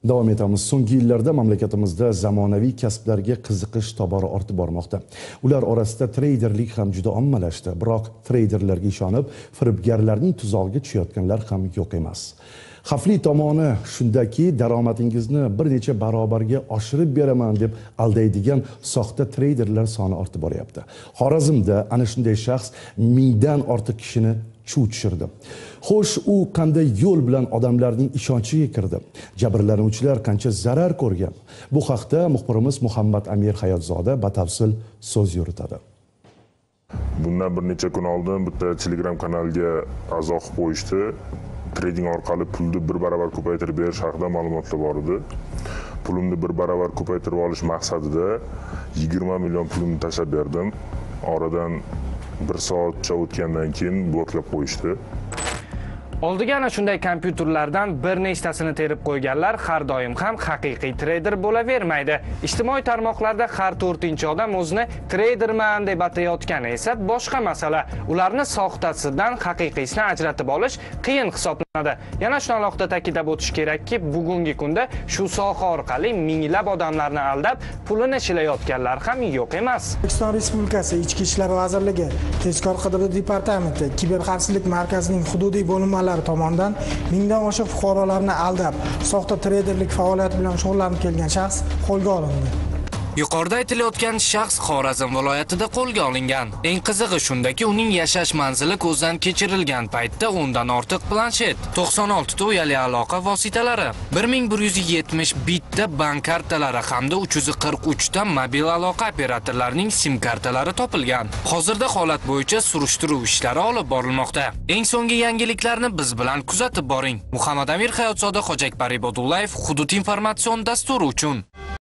Davom etamiz. So'nggi yillarda mamlakatimizda zamonaviy kasblarga qiziqish tobora ortib bormoqda. Ular orasida treyderlik ham juda ommalashdi. Biroq treyderlarga ishonib, firibgarlarning tuzog'iga tushayotganlar ham yo'q emas. Xavfli tomoni shundaki, daromadingizni bir necha barobarga oshirib beraman deb aldaydigan soxta treyderlar soni ortib boryapti. Xorazmda ana shunday shaxs mingdan ortiq kishini chuv tushirdi. Xo'sh, u qanday yo'l bilan odamlarning ishonchiga kirdi? Jabrlanuvchilar qancha zarar ko'rgan? Bu haqda muxbirimiz Muhammad Amir Hayotzoda batafsil so'z yuritadi. Bundan bir necha kun oldin bitta Telegram kanaliga a'zo qilib qo'yishdi. Trading orqali pulni bir barobar ko'paytirib berish haqida ma'lumotlar bor edi. Pulimni bir barobar ko'paytirib olish maqsadida 20 million pulimni tashlab berdim. Oradan bir soatcha o'tgandan keyin bloklab qo'yishdi. Oldiga ana shunday kompyuterlardan bir nechtasini terib qo'yganlar har doim ham haqiqiy treyder bo'lavermaydi. Ijtimoiy tarmoqlarda har 4-chi odam o'zini treyderman deb atayotgani esa boshqa masala. Ularni soxtasidan haqiqiysini ajratib olish qiyin hisoblanadi. Yana shuni alohida ta'kidlab o'tish kerakki, bugungi kunda shu soha orqali minglab odamlarni aldab, pulini shilayotganlar ham yo'q emas. O'zbekiston Respublikasi Ichki ishlar vazirligi Tezkor qidiruv departamenti Kiberxavfsizlik markazining hududiy bo'linmalari tomonidan mingdan oshiq fuqarolarni aldab, soxta treyderlik faoliyati bilan shug'ullanib kelgan shaxs qo'lga olindi. Yuqorida aytilayotgan shaxs Xorazm viloyatida qo'lga olingan. Eng qizig'i shundaki, uning yashash manzili ko'zdan kechirilgan paytda o'ndan ortiq planshet, 96 ta uyali aloqa vositalari, 1170 bitta bank kartalari hamda 343 ta mobil aloqa operatorlarining sim kartalari topilgan. Hozirda holat bo'yicha surishtiruv ishlari olib borilmoqda. Eng so'nggi yangiliklarni biz bilan kuzatib boring. Muhammad Amir Hayotzoda, Xo'jakbar Ibodullayev, Hudud informatsion dasturi uchun.